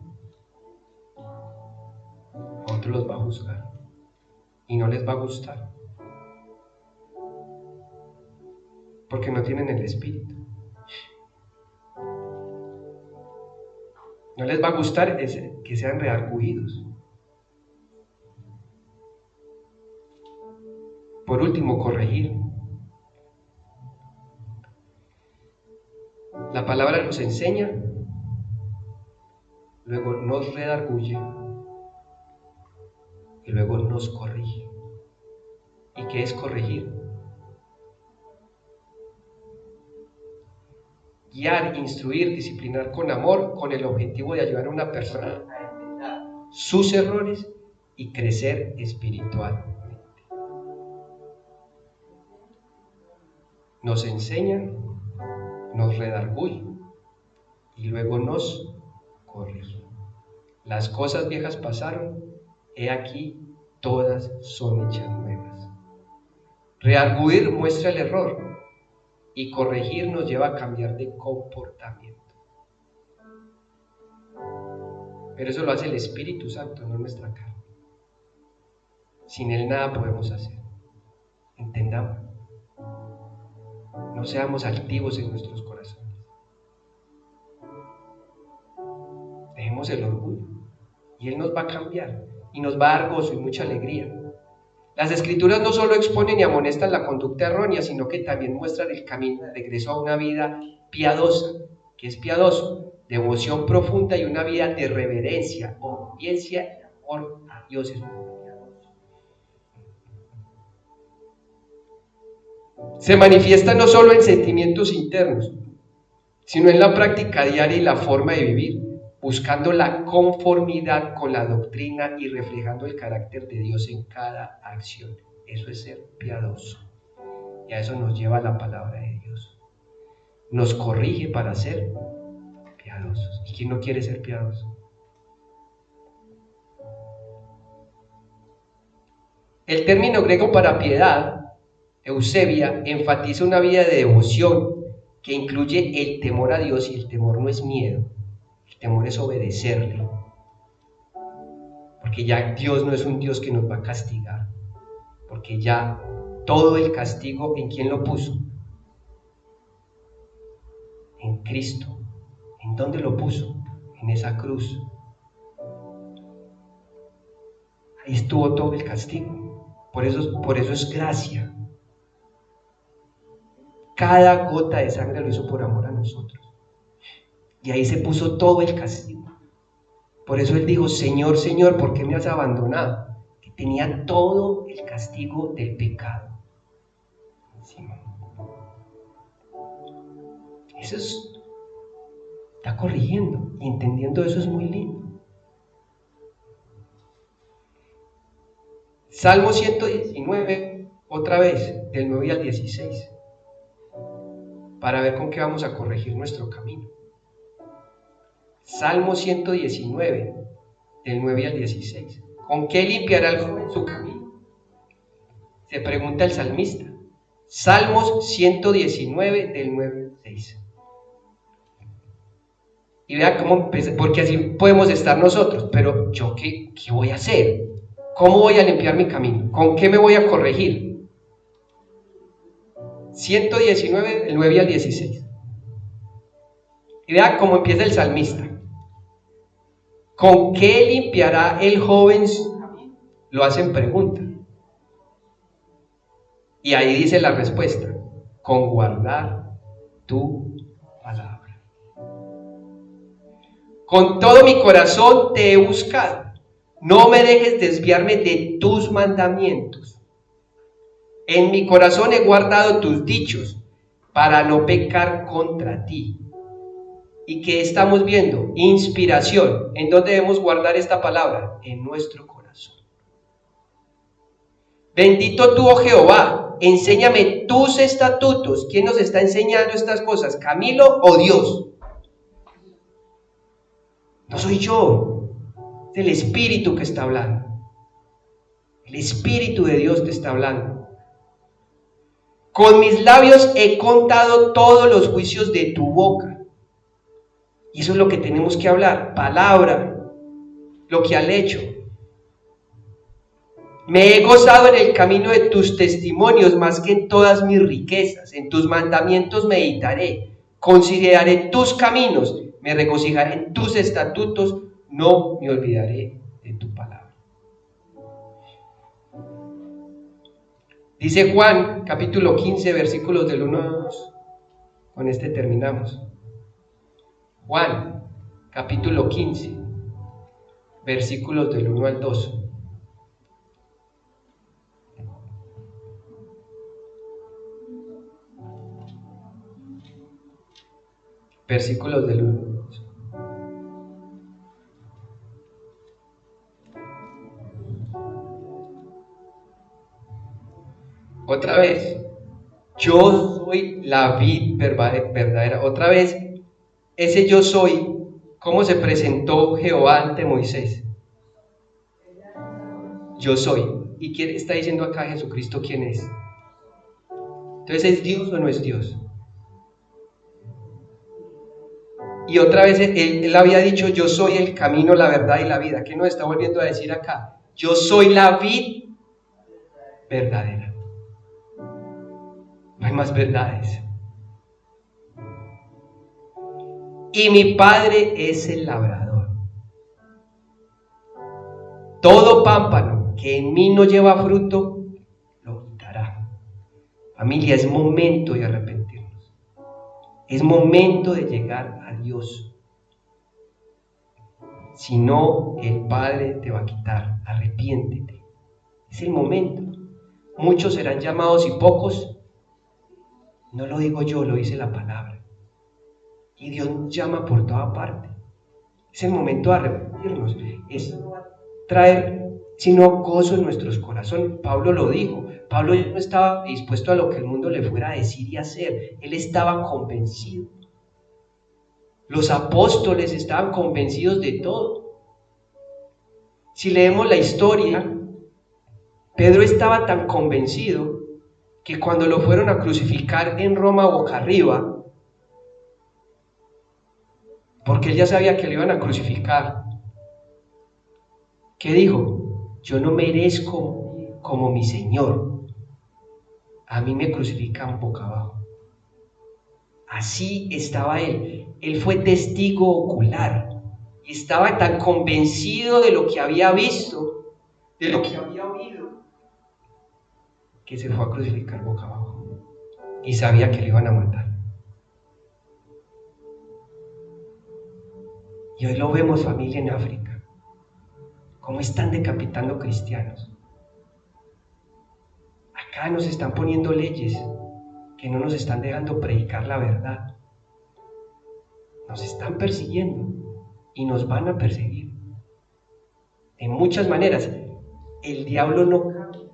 a otros los va a juzgar y no les va a gustar, porque no tienen el espíritu. No les va a gustar que sean redargüidos. Por último, corregir. La palabra nos enseña, luego nos redarguye y luego nos corrige. ¿Y qué es corregir? Guiar, instruir, disciplinar con amor, con el objetivo de ayudar a una persona a entender sus errores y crecer espiritualmente. Nos enseñan, nos redarguyen y luego nos corrigen. Las cosas viejas pasaron, he aquí, todas son hechas nuevas. Redarguir muestra el error y corregir nos lleva a cambiar de comportamiento. Pero eso lo hace el Espíritu Santo, no nuestra carne. Sin Él nada podemos hacer. Entendamos. No seamos altivos en nuestros corazones. Dejemos el orgullo y Él nos va a cambiar y nos va a dar gozo y mucha alegría. Las Escrituras no solo exponen y amonestan la conducta errónea, sino que también muestran el camino de regreso a una vida piadosa. ¿Qué es piadoso? Devoción profunda y una vida de reverencia, obediencia y amor a Dios. Se manifiesta no solo en sentimientos internos, sino en la práctica diaria y la forma de vivir, buscando la conformidad con la doctrina y reflejando el carácter de Dios en cada acción. Eso es ser piadoso. Y a eso nos lleva la palabra de Dios. Nos corrige para ser piadosos. ¿Y quién no quiere ser piadoso? El término griego para piedad, Eusebia, enfatiza una vida de devoción que incluye el temor a Dios, y el temor no es miedo, el temor es obedecerle. Porque ya Dios no es un Dios que nos va a castigar, porque ya todo el castigo, ¿en quién lo puso? En Cristo. ¿En dónde lo puso? En esa cruz. Ahí estuvo todo el castigo. Por eso es gracia. Cada gota de sangre lo hizo por amor a nosotros. Y ahí se puso todo el castigo. Por eso Él dijo: Señor, Señor, ¿por qué me has abandonado? Que tenía todo el castigo del pecado encima. Eso está corrigiendo y entendiendo eso es muy lindo. Salmo 119, otra vez, del 9 al 16, para ver con qué vamos a corregir nuestro camino. Salmo 119, del 9 al 16. ¿Con qué limpiará el joven su camino? Se pregunta el salmista. Salmos 119, del 9 al 6. Y vea cómo empieza, porque así podemos estar nosotros, pero ¿yo qué voy a hacer? ¿Cómo voy a limpiar mi camino? ¿Con qué me voy a corregir? 119, del 9 al 16. Y vea cómo empieza el salmista. ¿Con qué limpiará el joven su camino? Lo hacen pregunta. Y ahí dice la respuesta: con guardar tu palabra. Con todo mi corazón te he buscado. No me dejes desviarme de tus mandamientos. En mi corazón he guardado tus dichos para no pecar contra ti. ¿Y qué estamos viendo? Inspiración. ¿En dónde debemos guardar esta palabra? En nuestro corazón. Bendito tú, oh Jehová, enséñame tus estatutos. ¿Quién nos está enseñando estas cosas? ¿Camilo o Dios? No soy yo, es el Espíritu que está hablando. El Espíritu de Dios te está hablando. Con mis labios he contado todos los juicios de tu boca. Y eso es lo que tenemos que hablar, palabra, lo que al hecho. Me he gozado en el camino de tus testimonios más que en todas mis riquezas. En tus mandamientos meditaré, consideraré tus caminos, me regocijaré en tus estatutos, no me olvidaré de tu palabra. Dice Juan, capítulo 15, versículos del 1 al 2. Con este terminamos. Juan, capítulo 15, versículos del 1 al 2. Versículos del 1 al 2. Otra vez, yo soy la vid verdadera. Otra vez, ese yo soy, ¿cómo se presentó Jehová ante Moisés? Yo soy. ¿Y quién está diciendo acá Jesucristo quién es? Entonces, ¿es Dios o no es Dios? Y otra vez él había dicho: yo soy el camino, la verdad y la vida. ¿Qué nos está volviendo a decir acá? Yo soy la vid verdadera. No hay más verdades. Y mi Padre es el labrador. Todo pámpano que en mí no lleva fruto, lo quitará. Familia, es momento de arrepentirnos. Es momento de llegar a Dios. Si no, el Padre te va a quitar. Arrepiéntete. Es el momento. Muchos serán llamados y pocos. No lo digo yo, lo dice la palabra. Y Dios nos llama por toda parte. Es el momento de arrepentirnos. Es traer, sino gozo en nuestros corazones. Pablo lo dijo. Pablo no estaba dispuesto a lo que el mundo le fuera a decir y hacer. Él estaba convencido. Los apóstoles estaban convencidos de todo. Si leemos la historia, Pedro estaba tan convencido que cuando lo fueron a crucificar en Roma boca arriba, porque él ya sabía que lo iban a crucificar, ¿qué dijo? Yo no merezco como mi Señor. A mí me crucifican boca abajo. Así estaba él. Él fue testigo ocular y estaba tan convencido de lo que había visto, de lo que había oído, que se fue a crucificar boca abajo y sabía que lo iban a matar. Y hoy lo vemos, familia, en África, cómo están decapitando cristianos. Acá nos están poniendo leyes que no nos están dejando predicar la verdad. Nos están persiguiendo y nos van a perseguir de muchas maneras. el diablo no cambia.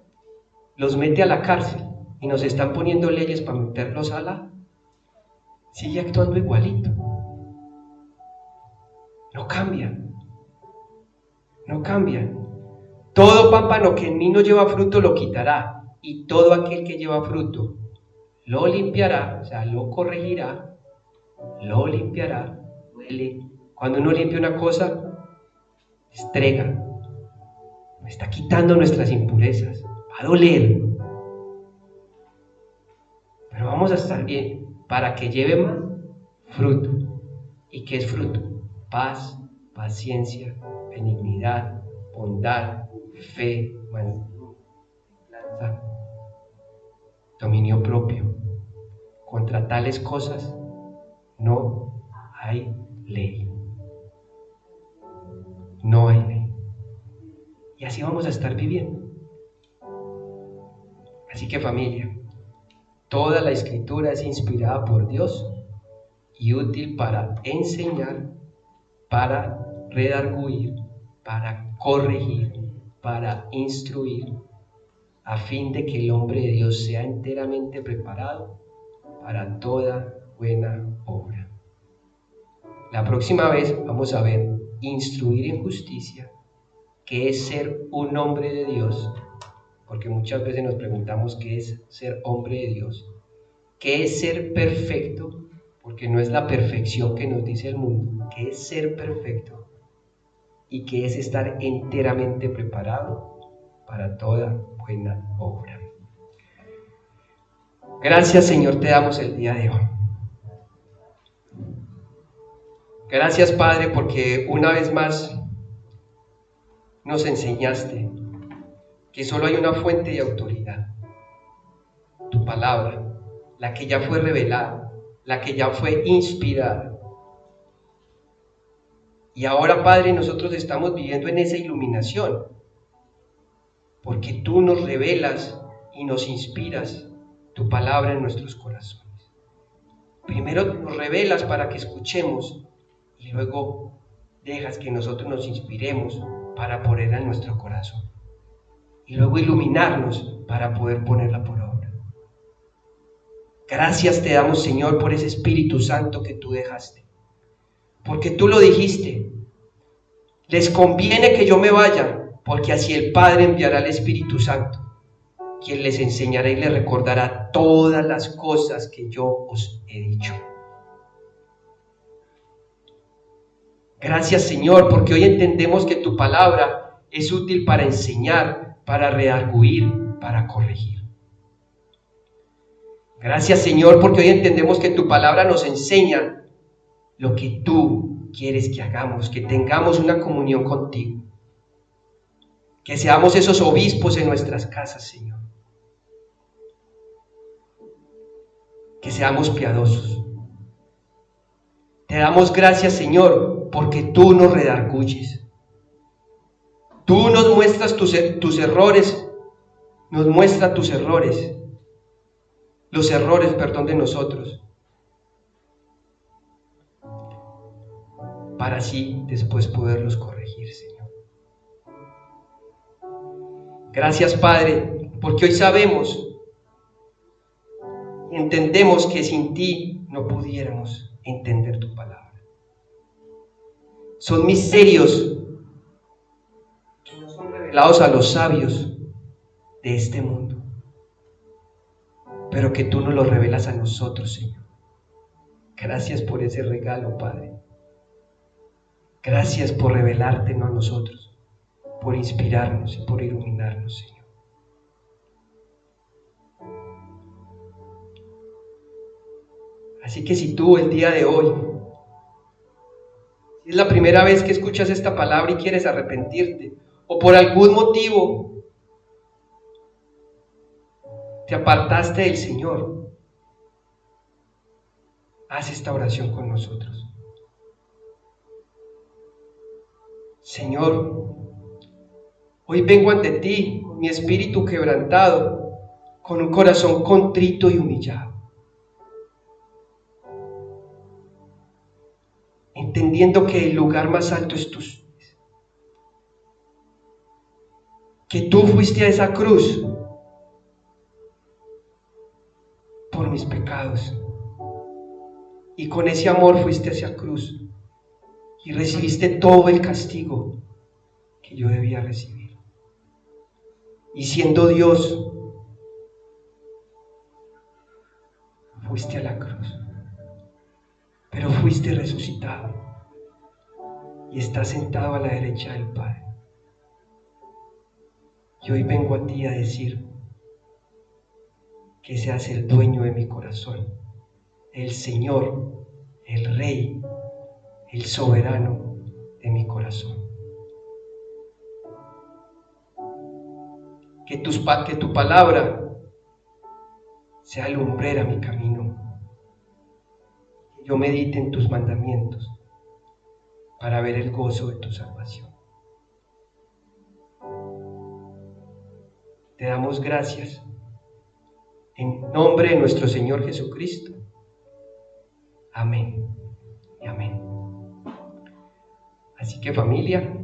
Los mete a la cárcel y nos están poniendo leyes para meterlos a la... Sigue actuando igualito. No cambian. No cambian. Todo pámpano que en mí no lleva fruto lo quitará, y todo aquel que lleva fruto lo limpiará, o sea, lo corregirá, lo limpiará. Duele. Cuando uno limpia una cosa, estrega, está quitando nuestras impurezas, va a doler, pero vamos a estar bien para que lleve más fruto. ¿Y qué es fruto? Paz, paciencia, benignidad, bondad, fe, mansedumbre, dominio propio. Contra tales cosas no hay ley. No hay ley. Y así vamos a estar viviendo. Así que familia, toda la escritura es inspirada por Dios y útil para enseñar, para redarguir, para corregir, para instruir, a fin de que el hombre de Dios sea enteramente preparado para toda buena obra. La próxima vez vamos a ver instruir en justicia, qué es ser un hombre de Dios, porque muchas veces nos preguntamos qué es ser hombre de Dios, qué es ser perfecto, porque no es la perfección que nos dice el mundo, qué es ser perfecto y qué es estar enteramente preparado para toda buena obra. Gracias, Señor, te damos el día de hoy. Gracias, Padre, porque una vez más nos enseñaste que solo hay una fuente de autoridad, tu palabra, la que ya fue revelada, la que ya fue inspirada. Y ahora, Padre, nosotros estamos viviendo en esa iluminación, porque tú nos revelas y nos inspiras tu palabra en nuestros corazones. Primero nos revelas para que escuchemos y luego dejas que nosotros nos inspiremos para ponerla en nuestro corazón. Y luego iluminarnos para poder ponerla por obra. Gracias te damos, Señor, por ese Espíritu Santo que tú dejaste. Porque tú lo dijiste. Les conviene que yo me vaya, porque así el Padre enviará al Espíritu Santo, quien les enseñará y les recordará todas las cosas que yo os he dicho. Gracias, Señor, porque hoy entendemos que tu palabra es útil para enseñar, para redarguir, para corregir. Gracias, Señor, porque hoy entendemos que tu palabra nos enseña lo que tú quieres que hagamos, que tengamos una comunión contigo, que seamos esos obispos en nuestras casas, Señor, que seamos piadosos. Te damos gracias, Señor, porque tú nos redarguyes. Tú nos muestras tus errores, nos muestra tus errores, los errores, de nosotros, para así después poderlos corregir, Señor. Gracias, Padre, porque hoy sabemos y entendemos que sin ti no pudiéramos entender tu palabra. Son misterios que no son revelados a los sabios de este mundo, pero que tú nos los revelas a nosotros, Señor. Gracias por ese regalo, Padre. Gracias por revelártenos a nosotros, por inspirarnos y por iluminarnos, Señor. Así que si tú el día de hoy, si es la primera vez que escuchas esta palabra y quieres arrepentirte, o por algún motivo te apartaste del Señor, haz esta oración con nosotros. Señor, hoy vengo ante ti con mi espíritu quebrantado, con un corazón contrito y humillado, entendiendo que el lugar más alto es tus pies, que tú fuiste a esa cruz por mis pecados. Y con ese amor fuiste a esa cruz y recibiste todo el castigo que yo debía recibir. Y siendo Dios, fuiste a la cruz, pero fuiste resucitado y estás sentado a la derecha del Padre. Y hoy vengo a ti a decir que seas el dueño de mi corazón, el Señor, el Rey, el soberano de mi corazón. Que tu palabra sea lumbrera mi camino. Que yo medite en tus mandamientos para ver el gozo de tu salvación. Te damos gracias en nombre de nuestro Señor Jesucristo. Amén y amén. Así que, familia,